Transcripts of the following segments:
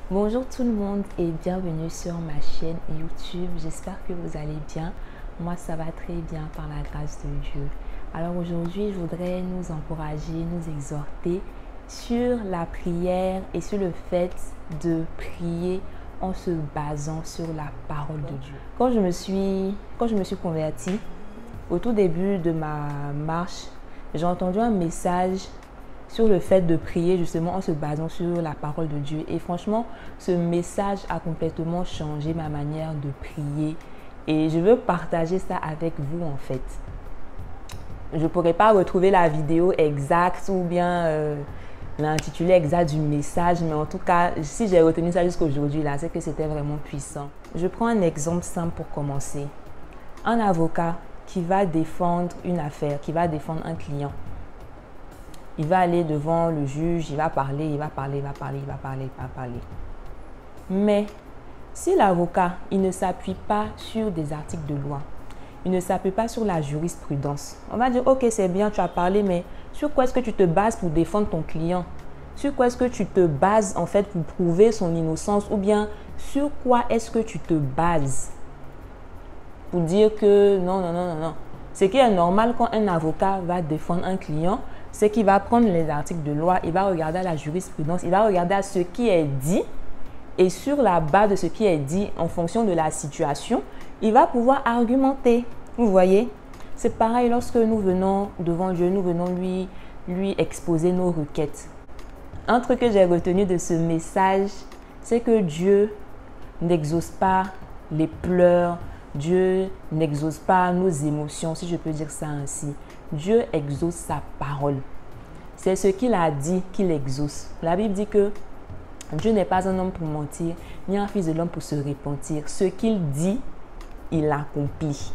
Bonjour tout le monde et bienvenue sur ma chaîne YouTube. J'espère que vous allez bien. Moi, ça va très bien par la grâce de Dieu. Alors aujourd'hui, je voudrais nous encourager, nous exhorter sur la prière et sur le fait de prier en se basant sur la parole de Dieu. Quand je me suis convertie, au tout début de ma marche, j'ai entendu un message sur le fait de prier justement en se basant sur la parole de Dieu. Et franchement, ce message a complètement changé ma manière de prier. Et je veux partager ça avec vous en fait. Je ne pourrais pas retrouver la vidéo exacte ou bien l'intitulé exact du message. Mais en tout cas, si j'ai retenu ça jusqu'à aujourd'hui, là, c'est que c'était vraiment puissant. Je prends un exemple simple pour commencer. Un avocat qui va défendre une affaire, qui va défendre un client. Il va aller devant le juge, il va parler. Mais si l'avocat, il ne s'appuie pas sur des articles de loi, il ne s'appuie pas sur la jurisprudence, on va dire, ok, c'est bien, tu as parlé, mais sur quoi est-ce que tu te bases pour défendre ton client? Sur quoi est-ce que tu te bases en fait pour prouver son innocence? Ou bien sur quoi est-ce que tu te bases pour dire que non. Ce qui est normal quand un avocat va défendre un client, c'est qu'il va prendre les articles de loi, il va regarder à la jurisprudence, il va regarder à ce qui est dit et sur la base de ce qui est dit, en fonction de la situation, il va pouvoir argumenter. Vous voyez? C'est pareil lorsque nous venons devant Dieu, nous venons lui exposer nos requêtes. Un truc que j'ai retenu de ce message, c'est que Dieu n'exauce pas les pleurs, Dieu n'exauce pas nos émotions, si je peux dire ça ainsi. Dieu exauce sa parole. C'est ce qu'il a dit qu'il exauce. La Bible dit que Dieu n'est pas un homme pour mentir, ni un fils de l'homme pour se repentir. Ce qu'il dit, il accomplit.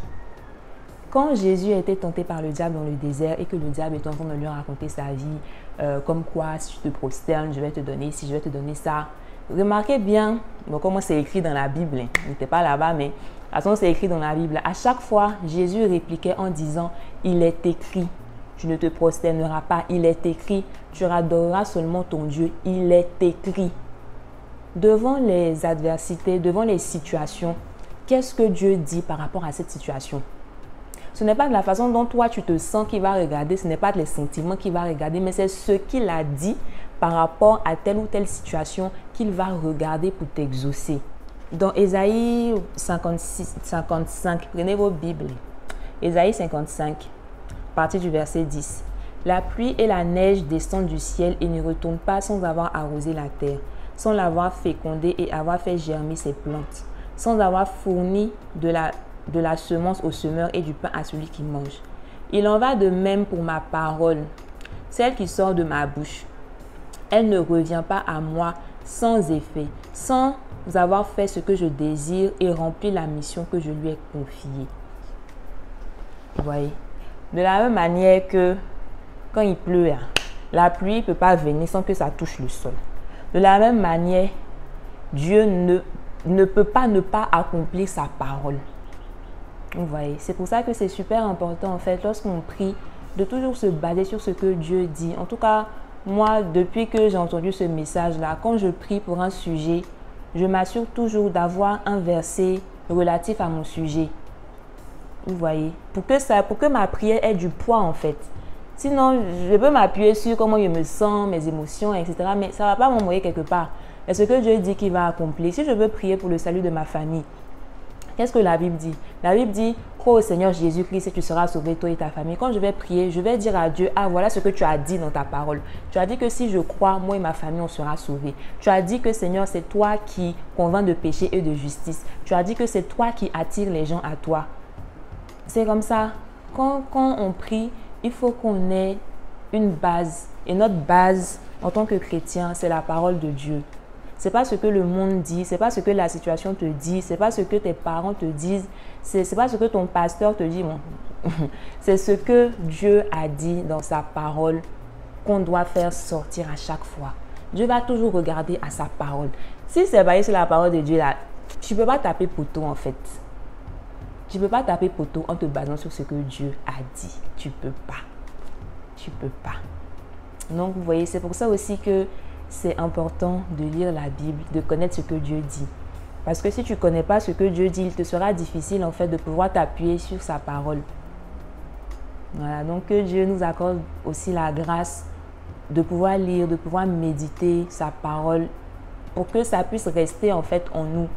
Quand Jésus a été tenté par le diable dans le désert et que le diable est en train de lui raconter sa vie, comme quoi si tu te prosternes, je vais te donner ci, je vais te donner ça. Remarquez bien, bon, comment c'est écrit dans la Bible, hein. Il n'était pas là-bas, mais de toute façon c'est écrit dans la Bible. À chaque fois, Jésus répliquait en disant, il est écrit, tu ne te prosterneras pas, il est écrit, tu adoreras seulement ton Dieu, il est écrit. Devant les adversités, devant les situations, qu'est-ce que Dieu dit par rapport à cette situation? Ce n'est pas de la façon dont toi tu te sens qu'il va regarder, ce n'est pas les sentiments qu'il va regarder, mais c'est ce qu'il a dit par rapport à telle ou telle situation qu'il va regarder pour t'exaucer. Dans Ésaïe 55, prenez vos Bibles. Ésaïe 55, à partir du verset 10. La pluie et la neige descendent du ciel et ne retournent pas sans avoir arrosé la terre, sans l'avoir fécondée et avoir fait germer ses plantes, sans avoir fourni de la semence au semeur et du pain à celui qui mange. Il en va de même pour ma parole, celle qui sort de ma bouche. Elle ne revient pas à moi sans effet, sans avoir fait ce que je désire et rempli la mission que je lui ai confiée. Vous voyez? De la même manière que quand il pleut, la pluie ne peut pas venir sans que ça touche le sol. De la même manière, Dieu ne peut pas ne pas accomplir sa parole. Vous voyez, c'est pour ça que c'est super important en fait, lorsqu'on prie, de toujours se baser sur ce que Dieu dit. En tout cas, moi, depuis que j'ai entendu ce message-là, quand je prie pour un sujet, je m'assure toujours d'avoir un verset relatif à mon sujet. Vous voyez, pour que ma prière ait du poids en fait. Sinon, je peux m'appuyer sur comment je me sens, mes émotions, etc. Mais ça ne va pas m'envoyer quelque part. Et ce que Dieu dit qu'il va accomplir. Si je veux prier pour le salut de ma famille, qu'est-ce que la Bible dit? La Bible dit, crois au Seigneur Jésus-Christ et tu seras sauvé, toi et ta famille. Quand je vais prier, je vais dire à Dieu, ah voilà ce que tu as dit dans ta parole. Tu as dit que si je crois, moi et ma famille, on sera sauvés. Tu as dit que Seigneur, c'est toi qui convainc de péché et de justice. Tu as dit que c'est toi qui attires les gens à toi. C'est comme ça. Quand on prie, il faut qu'on ait une base. Et notre base, en tant que chrétien, c'est la parole de Dieu. Ce n'est pas ce que le monde dit, ce n'est pas ce que la situation te dit, ce n'est pas ce que tes parents te disent, ce n'est pas ce que ton pasteur te dit. Bon. C'est ce que Dieu a dit dans sa parole qu'on doit faire sortir à chaque fois. Dieu va toujours regarder à sa parole. Si c'est basé sur la parole de Dieu, là, tu ne peux pas taper poteau en fait. Tu ne peux pas taper poteau en te basant sur ce que Dieu a dit. Tu ne peux pas. Tu ne peux pas. Donc, vous voyez, c'est pour ça aussi que c'est important de lire la Bible, de connaître ce que Dieu dit. Parce que si tu ne connais pas ce que Dieu dit, il te sera difficile en fait de pouvoir t'appuyer sur sa parole. Voilà, donc que Dieu nous accorde aussi la grâce de pouvoir lire, de pouvoir méditer sa parole pour que ça puisse rester en fait en nous.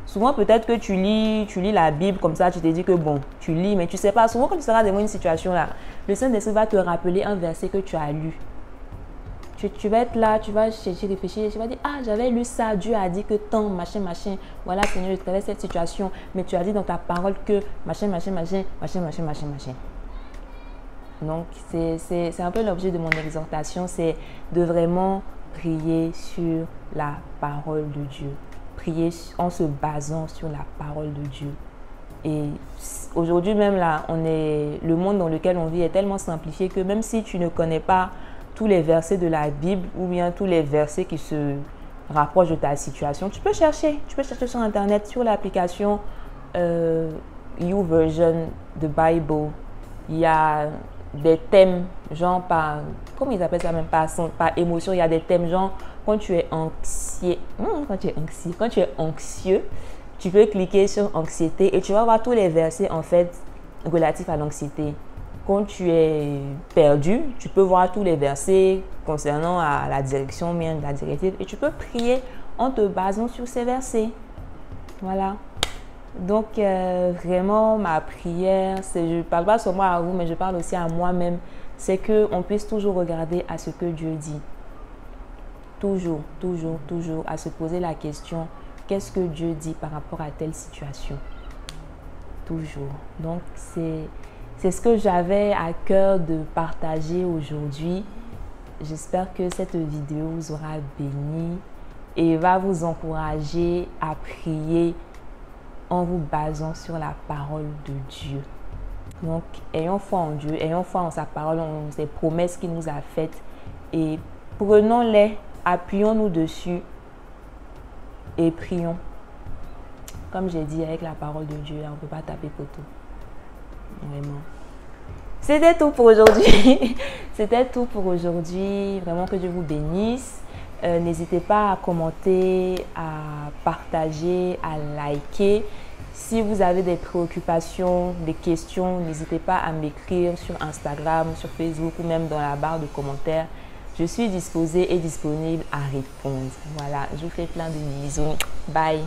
Souvent peut-être que tu lis la Bible comme ça, tu te dis que bon, tu lis, mais tu ne sais pas. Souvent quand tu seras devant une situation là, le Saint-Esprit va te rappeler un verset que tu as lu. Tu vas être là, tu vas chercher, réfléchir, tu vas dire, ah, j'avais lu ça, Dieu a dit que tant, machin, machin, voilà, Seigneur, je traverse cette situation, mais tu as dit dans ta parole que machin, machin, machin, machin, machin, machin, machin. Donc, c'est un peu l'objet de mon exhortation, c'est de vraiment prier sur la parole de Dieu. Prier en se basant sur la parole de Dieu. Et aujourd'hui même là, le monde dans lequel on vit est tellement simplifié que même si tu ne connais pas tous les versets de la Bible ou bien tous les versets qui se rapprochent de ta situation, tu peux chercher sur Internet, sur l'application YouVersion de Bible. Il y a des thèmes, genre par, comment ils appellent ça même, par émotion, il y a des thèmes, genre quand tu es anxieux, tu peux cliquer sur anxiété et tu vas voir tous les versets en fait relatifs à l'anxiété. Quand tu es perdu, tu peux voir tous les versets concernant la direction, même la directive, et tu peux prier en te basant sur ces versets. Voilà. Donc, vraiment, ma prière, je ne parle pas seulement à vous, mais je parle aussi à moi-même, c'est qu'on puisse toujours regarder à ce que Dieu dit. Toujours, toujours, toujours, à se poser la question, qu'est-ce que Dieu dit par rapport à telle situation? Toujours. Donc, c'est ce que j'avais à cœur de partager aujourd'hui. J'espère que cette vidéo vous aura béni et va vous encourager à prier en vous basant sur la parole de Dieu. Donc, ayons foi en Dieu, ayons foi en sa parole, en ses promesses qu'il nous a faites et prenons-les, appuyons-nous dessus et prions. Comme j'ai dit, avec la parole de Dieu, on ne peut pas taper poteau. Vraiment. C'était tout pour aujourd'hui. C'était tout pour aujourd'hui. Vraiment que Dieu vous bénisse. N'hésitez pas à commenter, à partager, à liker. Si vous avez des préoccupations, des questions, n'hésitez pas à m'écrire sur Instagram, sur Facebook ou même dans la barre de commentaires. Je suis disposée et disponible à répondre. Voilà, je vous fais plein de bisous. Bye.